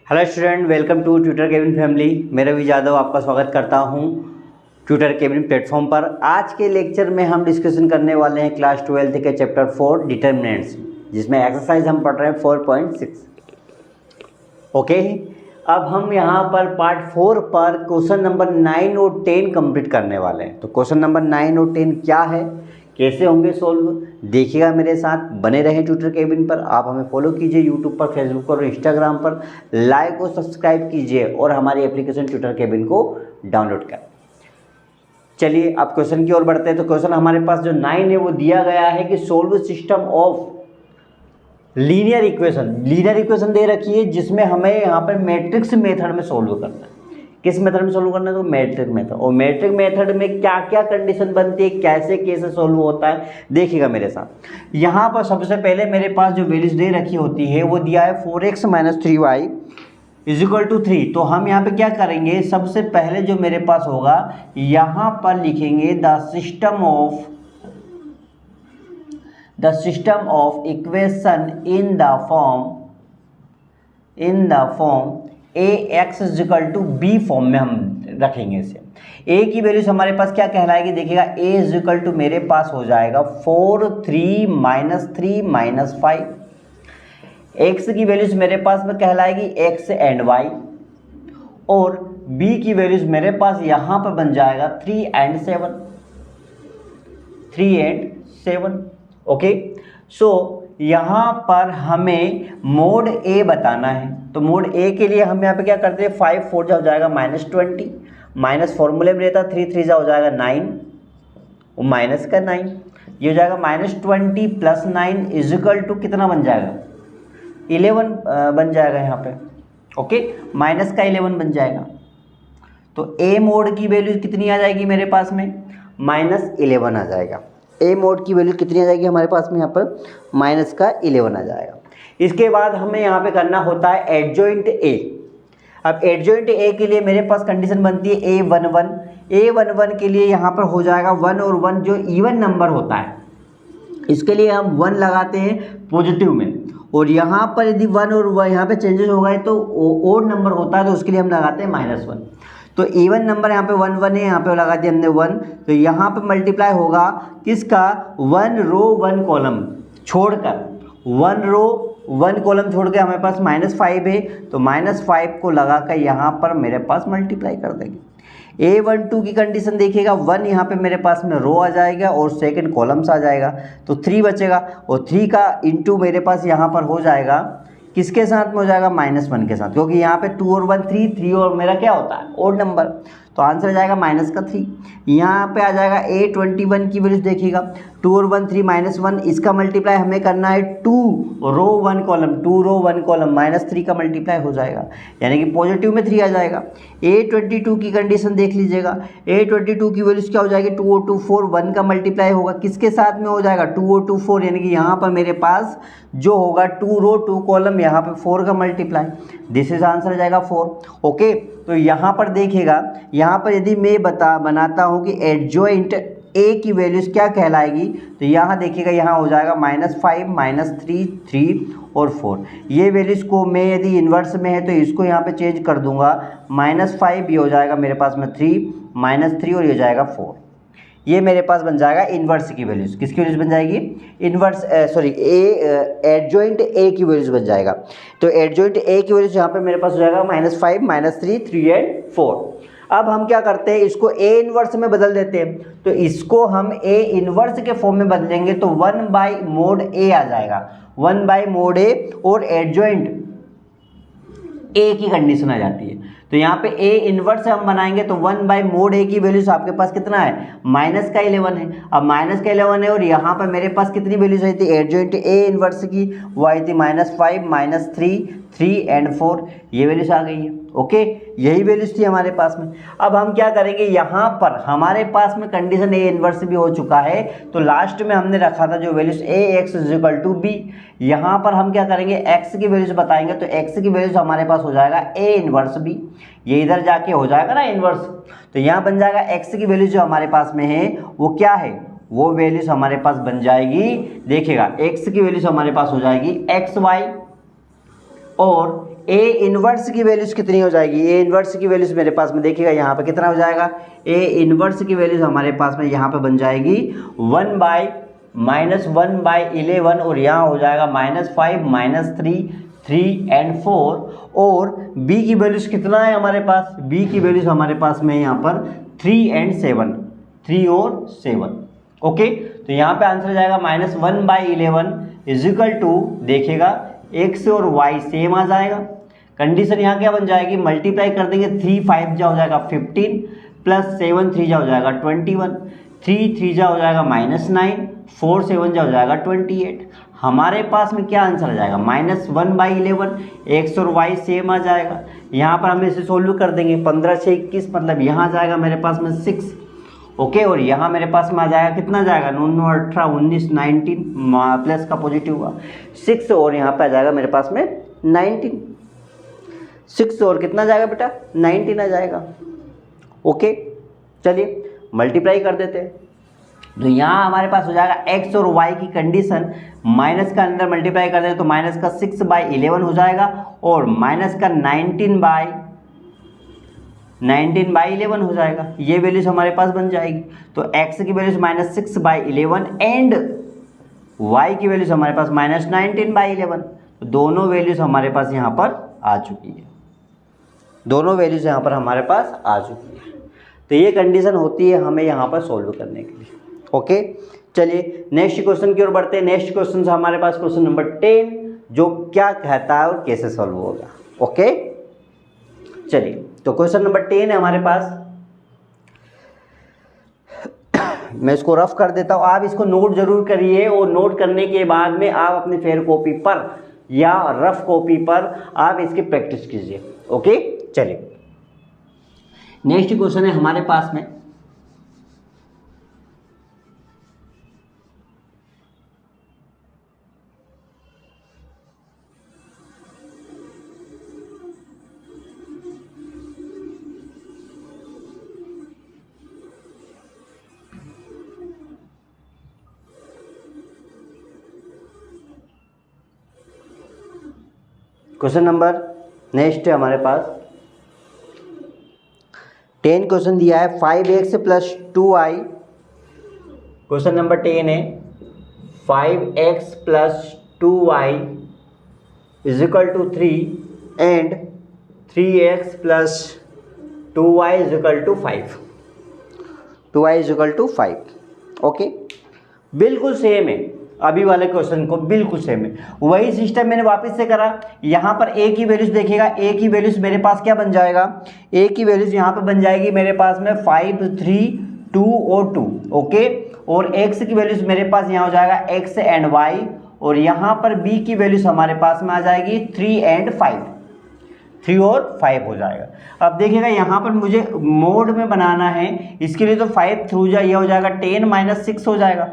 Hello student, welcome to tutor cabin family. मैं रवि यादव आपका स्वागत करता हूं ट्यूटर केबिन प्लेटफॉर्म पर। आज के लेक्चर में हम डिस्कशन करने वाले हैं क्लास 12 के चैप्टर 4 डिटर्मिनेंट्स, जिसमें एक्सरसाइज हम पढ़ रहे हैं 4.6। ओके, अब हम यहां पर पार्ट 4 पर क्वेश्चन नंबर 9 और 10 कंप्लीट करने वाले हैं। तो क्वेश्चन नंबर 9 और 10 क्या है, कैसे होंगे सोल्व, देखिएगा मेरे साथ, बने रहें ट्यूटर केबिन पर। आप हमें फॉलो कीजिए यूट्यूब पर, फेसबुक पर और इंस्टाग्राम पर, लाइक और सब्सक्राइब कीजिए और हमारी एप्लीकेशन ट्यूटर केबिन को डाउनलोड करें। चलिए अब क्वेश्चन की ओर बढ़ते हैं। तो क्वेश्चन हमारे पास जो 9 है वो दिया गया है कि solve system of linear equation दे रखी है, जिसमें हमें यहाँ पर मैट्रिक्स मेथड में सोल्व करना है। किस मेथड में सोल्व करना है? तो मैट्रिक मेथड। और मैट्रिक मेथड में क्या क्या कंडीशन बनती है, कैसे कैसे सोल्व होता है, देखिएगा मेरे साथ। यहाँ पर सबसे पहले मेरे पास जो वैल्यूज दे रखी होती है वो दिया है 4x - 3y = 3। तो हम यहाँ पे क्या करेंगे, सबसे पहले जो मेरे पास होगा यहाँ पर लिखेंगे the system of equation in the form ax = b form में हम रखेंगे इसे। a की वैल्यूज हमारे पास क्या कहलाएगी, देखिएगा a = मेरे पास हो जाएगा 4 3 - 3 - 5। x की वैल्यूज मेरे पास में कहलाएगी x and y, और b की वैल्यूज मेरे पास यहाँ पर बन जाएगा 3 and 7। ओके, सो यहाँ पर हमें मोड a बताना है। तो मोड a के लिए हम यहाँ पे क्या करते हैं, 5 4 हो जाएगा -20, माइनस फॉर्मूले में रहता 3 3 हो जाएगा 9 और माइनस का 9, ये हो जाएगा -20 + 9 = कितना बन जाएगा, 11 बन जाएगा यहाँ पे। ओके, माइनस का 11 बन जाएगा। तो a मोड की वैल्यू कितनी आ जाएगी मेरे पास में, -11 आ जाएगा। a मोड की वैल्यू कितनी आ जाएगी हमारे पास में, यहाँ पर -11 आ जाएगा। इसके बाद हमें यहाँ पे करना होता है एडजॉइंट a। अब एडजॉइंट a के लिए मेरे पास कंडीशन बनती है a11 के लिए यहाँ पर हो जाएगा 1 और 1 जो इवन नंबर होता है, इसके लिए हम 1 लगाते हैं पॉजिटिव में, और यहाँ पर यदि 1 और यहाँ पे चेंजेस हो गए तो ओड नंबर होता है, तो उसके लिए हम लगाते हैं -1। तो इवन नंबर यहाँ पे 1 1 है, यहाँ पे लगा दिया हमने 1। तो यहाँ पे मल्टीप्लाई होगा किसका, 1 रो 1 कॉलम छोड़कर, 1 रो 1 कॉलम छोड़ के हमारे पास -5 है, तो -5 को लगा कर यहाँ पर मेरे पास मल्टीप्लाई कर देंगे। A12 की कंडीशन देखिएगा, 1 यहाँ पे मेरे पास में रो आ जाएगा और सेकंड कॉलम्स आ जाएगा, तो 3 बचेगा, और 3 का इंटू मेरे पास यहाँ पर हो जाएगा किसके साथ में हो जाएगा, -1 के साथ, क्योंकि यहाँ पे 2 और 1 3 और मेरा क्या होता है, ओड नंबर। तो आंसर आ जाएगा -3। यहाँ पे आ जाएगा A21 की वैल्यू देखिएगा, 2 और 1 3 -1, इसका मल्टीप्लाई हमें करना है 2 रो 1 कॉलम -3 का मल्टीप्लाई हो जाएगा, यानी कि पॉजिटिव में 3 आ जाएगा। A22 की कंडीशन देख लीजिएगा, A22 की वैल्यूज क्या हो जाएगी, 2 और 2 4, 1 का मल्टीप्लाई होगा किसके साथ में हो जाएगा, 2 और 2 4, यानी कि यहाँ पर मेरे पास जो होगा 2 रो 2 कॉलम, यहाँ पे 4 का मल्टीप्लाई, दिस इज आंसर आ जाएगा 4। ओके, तो यहाँ पर देखिएगा, यहाँ पर यदि मैं बनाता हूँ कि एडजॉइंट a की वैल्यूज क्या कहलाएगी, तो यहाँ देखिएगा, यहाँ हो जाएगा -5 -3 3 और 4। ये वैल्यूज को मैं यदि इन्वर्स में है तो इसको यहाँ पे चेंज कर दूंगा, -5 ये हो जाएगा मेरे पास में 3 -3 और ये हो जाएगा 4। ये मेरे पास बन जाएगा इन्वर्स की वैल्यूज। किसकी वैल्यूज बन जाएगी, इन्वर्स एडजॉइंट a की वैल्यूज बन जाएगा। तो एडजॉइंट a की वैल्यूज यहाँ पे मेरे पास हो जाएगा -5 -3 3 और 4। अब हम क्या करते हैं, इसको a इन्वर्स में बदल देते हैं। तो इसको हम a इन्वर्स के फॉर्म में बदलेंगे तो 1/mod a आ जाएगा, 1/mod a, और एडजॉइंट a की कंडीशन आ जाती है। तो यहाँ पे a इन्वर्स हम बनाएंगे तो 1/mod a की वैल्यूज आपके पास कितना है, -11 है। अब -11 है और यहाँ पर मेरे पास कितनी वैल्यूज आई थी एडजॉइंट a इन्वर्स की, वो आई थी -5 -3 3 और 4, ये वैल्यूज आ गई है। ओके, यही वैल्यूज थी हमारे पास में। अब हम क्या करेंगे, यहाँ पर हमारे पास में कंडीशन a इन्वर्स भी हो चुका है, तो लास्ट में हमने रखा था जो वैल्यूज ax = b, यहाँ पर हम क्या करेंगे, x की वैल्यूज बताएंगे। तो x की वैल्यूज हमारे पास हो जाएगा a इन्वर्स b, ये इधर जाके हो जाएगा ना इन्वर्स, तो यहाँ बन जाएगा x की वैल्यूज जो हमारे पास में है वो क्या है, वो वैल्यूज हमारे पास बन जाएगी, देखिएगा x की वैल्यूज हमारे पास हो जाएगी xy और ए इनवर्स की वैल्यूज कितनी हो जाएगी, ए इनवर्स की वैल्यूज मेरे पास में देखिएगा यहाँ पे कितना हो जाएगा, ए इनवर्स की वैल्यूज हमारे पास में यहाँ पे बन जाएगी 1/-1/11 और यहाँ हो जाएगा -5 -3 3 and 4 और b की वैल्यूज कितना है हमारे पास, b की वैल्यूज हमारे पास में यहाँ पर 3 and 7, 3 और 7। ओके, तो यहाँ पे आंसर जाएगा -1/11 इजिकल टू देखिएगा x और y सेम आ जाएगा। कंडीशन यहाँ क्या बन जाएगी, मल्टीप्लाई कर देंगे 3 5 जा हो जाएगा 15 प्लस 7 3 जा हो जाएगा 21, 3 3 जा हो जाएगा -9, 4 7 जा हो जाएगा 28। हमारे पास में क्या आंसर आ जाएगा -1/11, x और y सेम आ जाएगा। यहाँ पर हम इसे सोल्व कर देंगे 15 6 21 मतलब यहाँ आ जाएगा मेरे पास में 6। ओके, और यहाँ मेरे पास में आ जाएगा कितना जाएगा 9 9 18 19 19 प्लस का पॉजिटिव हुआ 6 और यहाँ पे आ जाएगा मेरे पास में 19, 6 और कितना जाएगा बेटा 19 आ जाएगा। ओके, चलिए मल्टीप्लाई कर देते हैं। तो यहाँ हमारे पास हो जाएगा x और y की कंडीशन, माइनस का अंदर मल्टीप्लाई कर दें तो माइनस का 6/11 हो जाएगा और माइनस का 19/11 हो जाएगा। ये वैल्यूज हमारे पास बन जाएगी। तो x की वैल्यूज -6/11 एंड y की वैल्यूज हमारे पास -19/11। तो दोनों वैल्यूज हमारे पास यहाँ पर आ चुकी है, दोनों वैल्यूज यहाँ पर हमारे पास आ चुकी है। तो ये कंडीशन होती है हमें यहाँ पर सॉल्व करने के लिए। ओके, चलिए नेक्स्ट क्वेश्चन की ओर बढ़ते हैं। नेक्स्ट क्वेश्चन हमारे पास क्वेश्चन नंबर 10 जो क्या कहता है और कैसे सॉल्व होगा। ओके, चलिए तो क्वेश्चन नंबर 10 है हमारे पास। मैं इसको रफ कर देता हूँ, आप इसको नोट जरूर करिए और नोट करने के बाद में आप अपनी फेयर कॉपी पर या रफ कॉपी पर आप इसकी प्रैक्टिस कीजिए। ओके, चलिए नेक्स्ट क्वेश्चन है हमारे पास में क्वेश्चन नंबर नेक्स्ट है हमारे पास 10 क्वेश्चन दिया है 5x + 2y। क्वेश्चन नंबर 10 है 5x + 2y = 3 and 3x + 2y = 5। 2y = 5। Okay, बिल्कुल सेम है, अभी वाले क्वेश्चन को बिल्कुल सेम है, वही सिस्टम मैंने वापस से करा। यहाँ पर a की वैल्यूज देखिएगा, a की वैल्यूज मेरे पास क्या बन जाएगा, a की वैल्यूज यहाँ पे बन जाएगी मेरे पास में 5 3 2 और 2। ओके, और x की वैल्यूज मेरे पास यहाँ हो जाएगा x एंड y और यहाँ पर b की वैल्यूज हमारे पास में आ जाएगी 3 एंड 5, 3 और 5 हो जाएगा। अब देखिएगा यहाँ पर मुझे मोड में बनाना है, इसके लिए तो 5 थ्रू जा ये हो जाएगा 10 - 6 हो जाएगा।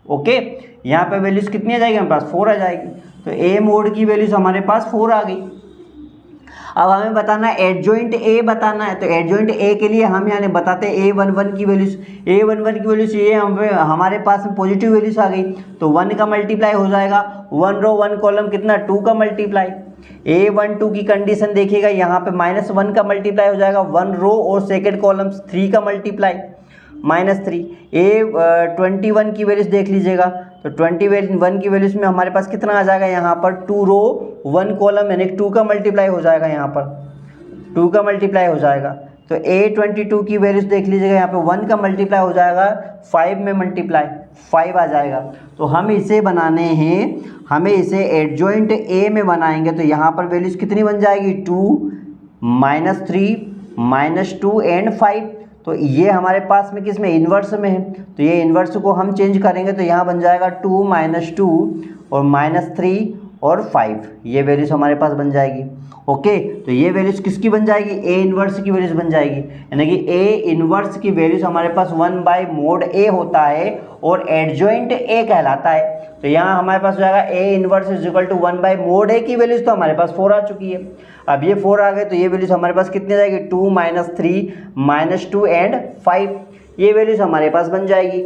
ओके, यहाँ पे वैल्यूज कितनी आ जाएगी हमारे पास 4 आ जाएगी। तो ए मोड की वैल्यूज हमारे पास 4 आ गई। अब हमें बताना है एडजॉइंट ए बताना है। तो एडजॉइंट ए के लिए हम यहाँ बताते हैं A11 की वैल्यूज, A11 की वैल्यूज ये हमारे पास में पॉजिटिव वैल्यूज आ गई तो 1 का मल्टीप्लाई हो जाएगा, 1 रो 1 कॉलम कितना 2 का मल्टीप्लाई। A12 की कंडीशन देखिएगा यहाँ पे -1 का मल्टीप्लाई हो जाएगा, 1 रो और सेकेंड कॉलम 3 का मल्टीप्लाई -3। A21 की वैल्यूज देख लीजिएगा तो 21 की वैल्यूज में हमारे पास कितना आ जाएगा यहाँ पर 2 रो 1 कॉलम यानी 2 का मल्टीप्लाई हो जाएगा, यहाँ पर 2 का मल्टीप्लाई हो जाएगा। तो A22 की वैल्यूज देख लीजिएगा यहाँ पे 1 का मल्टीप्लाई हो जाएगा, 5 में मल्टीप्लाई 5 आ जाएगा। तो हम इसे बनाने हैं, हमें इसे एडजॉइंट ए में बनाएंगे तो यहाँ पर वैल्यूज कितनी बन जाएगी 2 -3 -2 एंड 5। तो ये हमारे पास में किस में इन्वर्स में है, तो ये इन्वर्स को हम चेंज करेंगे तो यहाँ बन जाएगा 2 -2 और -3 और 5, ये वैल्यूज हमारे पास बन जाएगी। ओके, तो ये वैल्यूज किसकी बन जाएगी, ए इन्वर्स की वैल्यूज बन जाएगी, यानी कि ए इन्वर्स की वैल्यूज हमारे पास 1/mod a होता है और एडजॉइंट ए कहलाता है। तो यहाँ हमारे पास हो जाएगा ए इन्वर्स = 1/mod a की वैल्यूज तो हमारे पास 4 आ चुकी है। अब ये 4 आ गए तो ये वैल्यूज हमारे पास कितनी जाएगी 2 -3 -2 एंड 5, ये वैल्यूज हमारे पास बन जाएगी।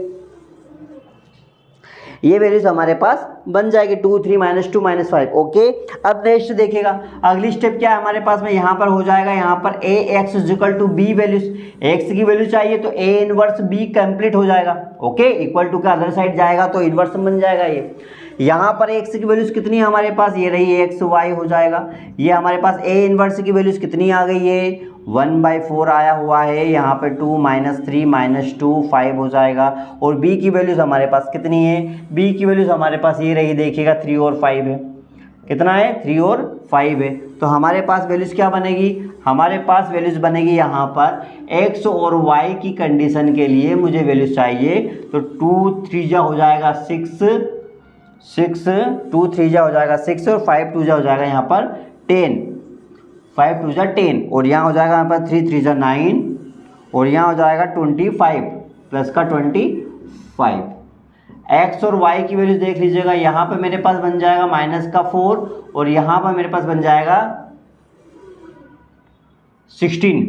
ये वैल्यूज हमारे पास बन जाएगी 2 3 -2 -5। ओके, अब नेक्स्ट देखिएगा, अगली स्टेप क्या है हमारे पास में, यहाँ पर हो जाएगा, यहाँ पर A X equal to B values, X की वैल्यू चाहिए तो ए इनवर्स बी कंप्लीट हो जाएगा। ओके, इक्वल टू का अदर साइड जाएगा तो इनवर्स बन जाएगा ये। यहाँ पर एक्स की वैल्यूज कितनी है हमारे पास, ये रही एक्स वाई हो जाएगा। ये हमारे पास ए इनवर्स की वैल्यूज कितनी आ गई है, 1/4 आया हुआ है, यहाँ पे 2 -3 -2 5 हो जाएगा। और b की वैल्यूज हमारे पास कितनी है, b की वैल्यूज हमारे पास ये रही, देखिएगा 3 और 5 है। कितना है, 3 और 5 है। तो हमारे पास वैल्यूज क्या बनेगी, हमारे पास वैल्यूज बनेगी यहाँ पर x और y की कंडीशन के लिए मुझे वैल्यूज चाहिए, तो 2 3 जा हो जाएगा 6 2 3 जा हो जाएगा 6 और 5 2 जा हो जाएगा यहाँ पर 10, 5 2 जा 10 और यहाँ हो जाएगा यहाँ पर 3 3 जा 9 और यहाँ हो जाएगा 25 प्लस का 25। x और y की वैल्यूज देख लीजिएगा, यहाँ पे मेरे पास बन जाएगा -4 और यहाँ पर मेरे पास बन जाएगा 16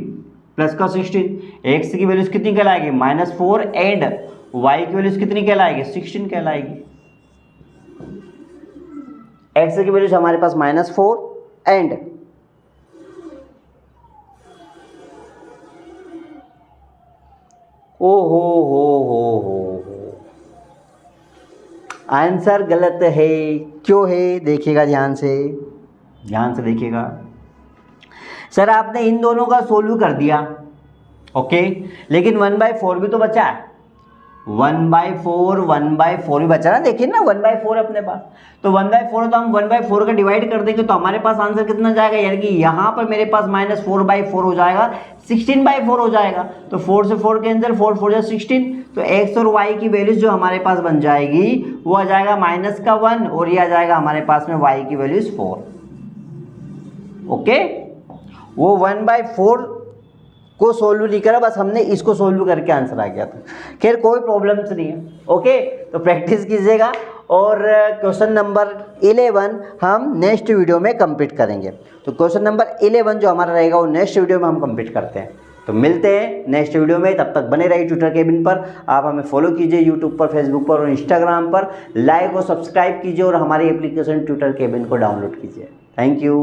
प्लस का 16। x की वैल्यूज कितनी कहलाएगी, -4 एंड y की वैल्यूज कितनी कहलाएगी, 16 कहलाएगी। x की वैल्यूज हमारे पास -4 एंड ओ हो आंसर गलत है, क्यों है देखिएगा, ध्यान से देखिएगा। सर आपने इन दोनों का सोल्व कर दिया, ओके, लेकिन 1/4 भी तो बचा है, 1/4 भी बचा ना, देखिए ना 1/4 अपने पास, तो 1/4 तो हम 1/4 का डिवाइड कर देंगे तो हमारे पास आंसर कितना जाएगा, यानी कि यहाँ पर मेरे पास -4/4 हो जाएगा, 16/4 हो जाएगा। तो 4 से 4 कैंसिल, 4 4 जा 16, तो x और y की वैल्यूज जो हमारे पास बन जाएगी वो आ जाएगा -1 और ये आ जाएगा हमारे पास में y की वैल्यूज 4। ओके, वो 1/4 को सोल्व नहीं करा, बस हमने इसको सोल्व करके आंसर आ गया था। खैर कोई प्रॉब्लम्स नहीं है। ओके, तो प्रैक्टिस कीजिएगा और क्वेश्चन नंबर 11 हम नेक्स्ट वीडियो में कंप्लीट करेंगे। तो क्वेश्चन नंबर 11 जो हमारा रहेगा वो नेक्स्ट वीडियो में हम कंप्लीट करते हैं। तो मिलते हैं नेक्स्ट वीडियो में, तब तक बने रहिए ट्यूटर केबिन पर। आप हमें फॉलो कीजिए यूट्यूब पर, फेसबुक पर और इंस्टाग्राम पर, लाइक और सब्सक्राइब कीजिए और हमारी एप्लीकेशन ट्यूटर केबिन को डाउनलोड कीजिए। Thank you.